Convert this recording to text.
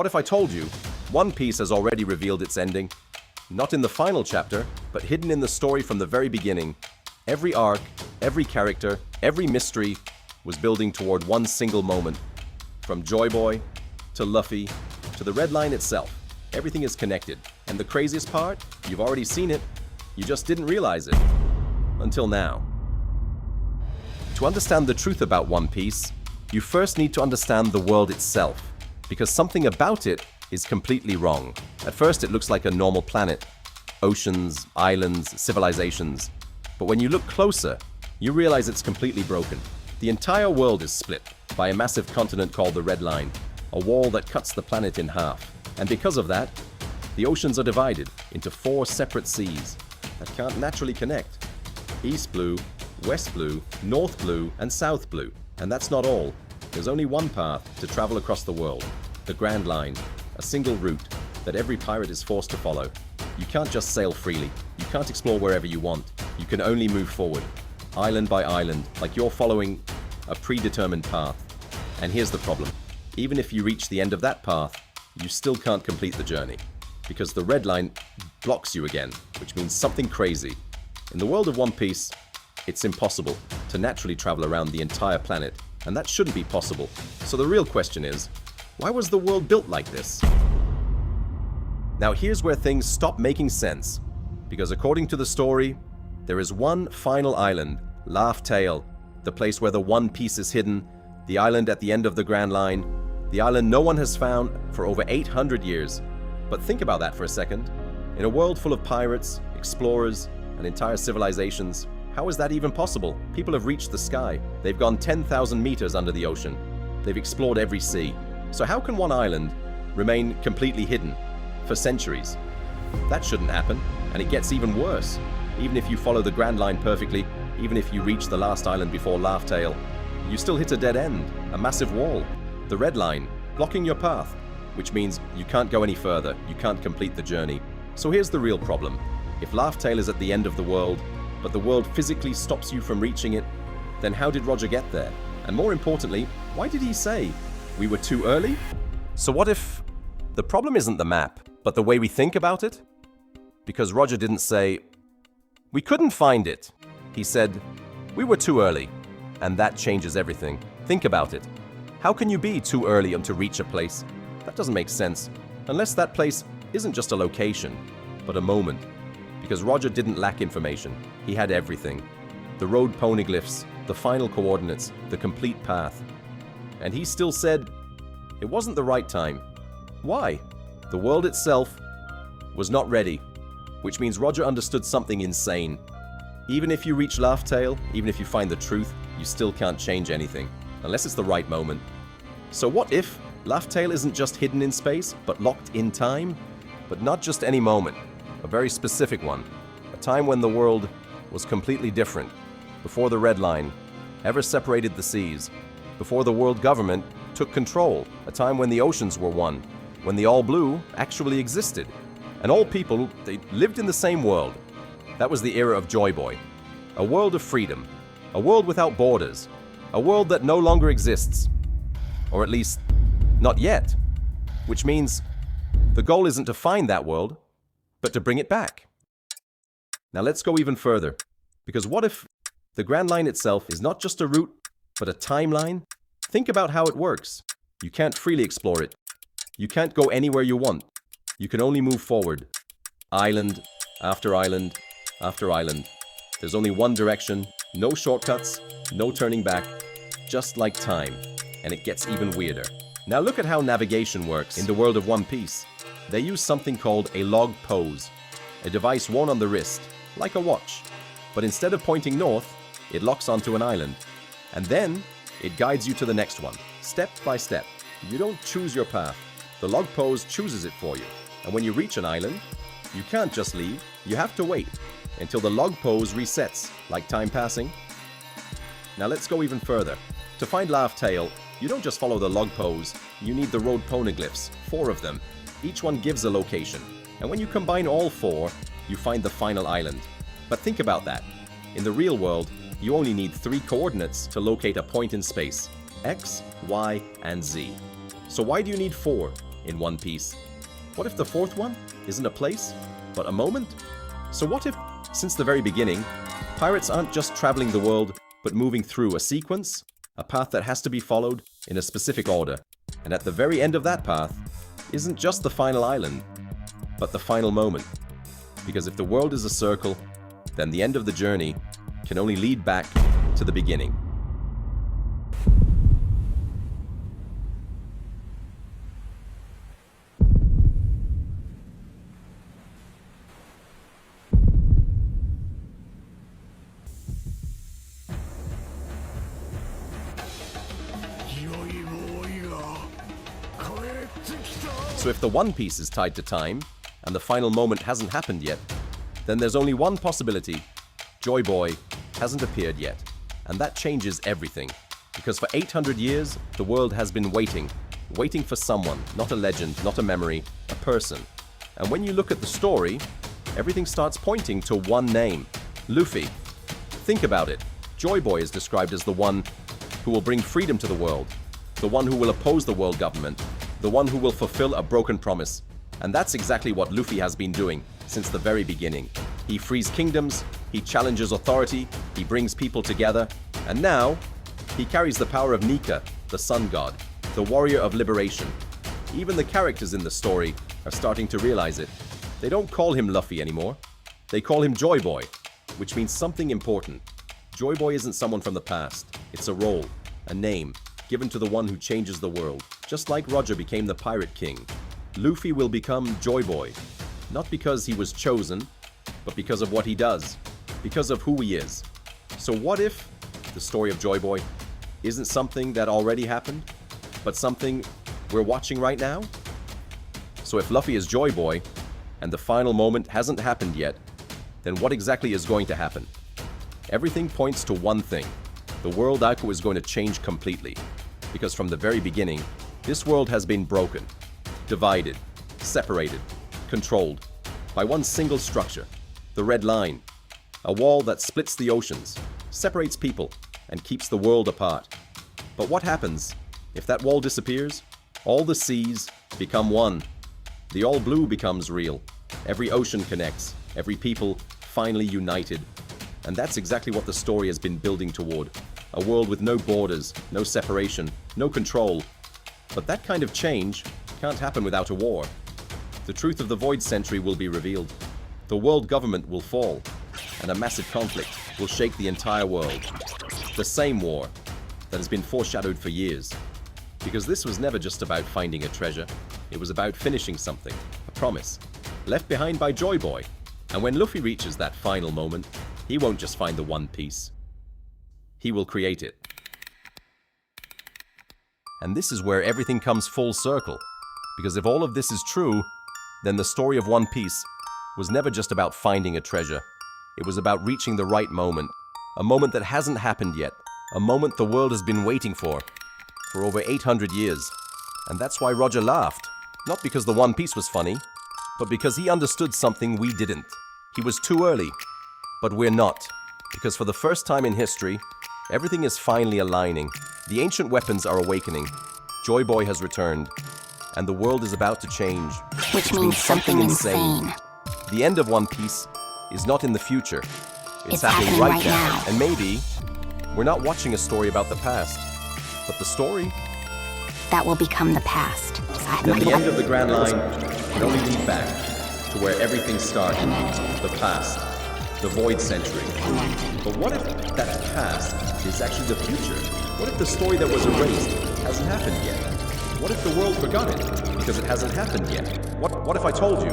What if I told you One Piece has already revealed its ending? Not in the final chapter, but hidden in the story from the very beginning. Every arc, every character, every mystery was building toward one single moment. From Joy Boy, to Luffy, to the Red Line itself. Everything is connected. And the craziest part? You've already seen it. You just didn't realize it. Until now. To understand the truth about One Piece, you first need to understand the world itself, because something about it is completely wrong. At first it looks like a normal planet. Oceans, islands, civilizations. But when you look closer, you realize it's completely broken. The entire world is split by a massive continent called the Red Line, a wall that cuts the planet in half. And because of that, the oceans are divided into 4 separate seas that can't naturally connect. East Blue, West Blue, North Blue, and South Blue. And that's not all. There's only one path to travel across the world, the Grand Line, a single route that every pirate is forced to follow. You can't just sail freely. You can't explore wherever you want. You can only move forward, island by island, like you're following a predetermined path. And here's the problem. Even if you reach the end of that path, you still can't complete the journey, because the Red Line blocks you again, which means something crazy. In the world of One Piece, it's impossible to naturally travel around the entire planet, and that shouldn't be possible. So the real question is, why was the world built like this? Now here's where things stop making sense, because according to the story, there is one final island, Laugh Tale, the place where the One Piece is hidden, the island at the end of the Grand Line, the island no one has found for over 800 years. But think about that for a second. In a world full of pirates, explorers, and entire civilizations, how is that even possible? People have reached the sky. They've gone 10,000 meters under the ocean. They've explored every sea. So how can one island remain completely hidden for centuries? That shouldn't happen, and it gets even worse. Even if you follow the Grand Line perfectly, even if you reach the last island before Laugh Tale, you still hit a dead end, a massive wall, the Red Line, blocking your path, which means you can't go any further, you can't complete the journey. So here's the real problem. If Laugh Tale is at the end of the world, but the world physically stops you from reaching it, then how did Roger get there? And more importantly, why did he say we were too early? So what if the problem isn't the map, but the way we think about it? Because Roger didn't say, we couldn't find it. He said, we were too early. And that changes everything. Think about it. How can you be too early to reach a place? That doesn't make sense. Unless that place isn't just a location, but a moment. Because Roger didn't lack information. He had everything. The road poneglyphs, the final coordinates, the complete path. And he still said, it wasn't the right time. Why? The world itself was not ready. Which means Roger understood something insane. Even if you reach Laugh Tale, even if you find the truth, you still can't change anything. Unless it's the right moment. So what if Laugh Tale isn't just hidden in space, but locked in time? But not just any moment. A very specific one. A time when the world was completely different. Before the Red Line ever separated the seas. Before the world government took control. A time when the oceans were one. When the All Blue actually existed. And all people, they lived in the same world. That was the era of Joy Boy. A world of freedom. A world without borders. A world that no longer exists. Or at least, not yet. Which means the goal isn't to find that world, but to bring it back. Now let's go even further. Because what if the Grand Line itself is not just a route, but a timeline? Think about how it works. You can't freely explore it. You can't go anywhere you want. You can only move forward. Island after island after island. There's only one direction, no shortcuts, no turning back, just like time. And it gets even weirder. Now look at how navigation works in the world of One Piece. They use something called a log pose, a device worn on the wrist, like a watch. But instead of pointing north, it locks onto an island. And then it guides you to the next one, step by step. You don't choose your path. The log pose chooses it for you. And when you reach an island, you can't just leave, you have to wait until the log pose resets, like time passing. Now let's go even further. To find Laugh Tale, you don't just follow the log pose, you need the road poneglyphs, 4 of them. Each one gives a location. And when you combine all 4, you find the final island. But think about that. In the real world, you only need 3 coordinates to locate a point in space. X, Y, and Z. So why do you need 4? in One Piece. What if the fourth one isn't a place, but a moment? So what if, since the very beginning, pirates aren't just traveling the world, but moving through a sequence, a path that has to be followed in a specific order, and at the very end of that path isn't just the final island, but the final moment. Because if the world is a circle, then the end of the journey can only lead back to the beginning. So if the One Piece is tied to time, and the final moment hasn't happened yet, then there's only one possibility. Joy Boy hasn't appeared yet. And that changes everything. Because for 800 years, the world has been waiting for someone, not a legend, not a memory, a person. And when you look at the story, everything starts pointing to one name, Luffy. Think about it. Joy Boy is described as the one who will bring freedom to the world, the one who will oppose the world government, the one who will fulfill a broken promise. And that's exactly what Luffy has been doing since the very beginning. He frees kingdoms, he challenges authority, he brings people together, and now he carries the power of Nika, the sun god, the warrior of liberation. Even the characters in the story are starting to realize it. They don't call him Luffy anymore. They call him Joy Boy, which means something important. Joy Boy isn't someone from the past. It's a role, a name, given to the one who changes the world. Just like Roger became the Pirate King, Luffy will become Joy Boy. Not because he was chosen, but because of what he does, because of who he is. So what if the story of Joy Boy isn't something that already happened, but something we're watching right now? So if Luffy is Joy Boy, and the final moment hasn't happened yet, then what exactly is going to happen? Everything points to one thing. The world Ako is going to change completely. Because from the very beginning, this world has been broken, divided, separated, controlled by one single structure, the Red Line, a wall that splits the oceans, separates people, and keeps the world apart. But what happens if that wall disappears? All the seas become one. The all blue becomes real. Every ocean connects, every people finally united. And that's exactly what the story has been building toward. A world with no borders, no separation, no control. But that kind of change can't happen without a war. The truth of the Void Century will be revealed. The world government will fall, and a massive conflict will shake the entire world. The same war that has been foreshadowed for years. Because this was never just about finding a treasure. It was about finishing something, a promise, left behind by Joy Boy. And when Luffy reaches that final moment, he won't just find the One Piece. He will create it. And this is where everything comes full circle. Because if all of this is true, then the story of One Piece was never just about finding a treasure. It was about reaching the right moment. A moment that hasn't happened yet. A moment the world has been waiting for over 800 years. And that's why Roger laughed. Not because the One Piece was funny, but because he understood something we didn't. He was too early. But we're not. Because for the first time in history, everything is finally aligning. The ancient weapons are awakening. Joy Boy has returned. And the world is about to change. Which means something insane. The end of One Piece is not in the future. It's happening right now. And maybe we're not watching a story about the past, but the story that will become the past. Then the end of the Grand Line can only lead back to where everything started. The past. The Void Century. But what if that past is actually the future? What if the story that was erased hasn't happened yet? What if the world forgot it because it hasn't happened yet? What if I told you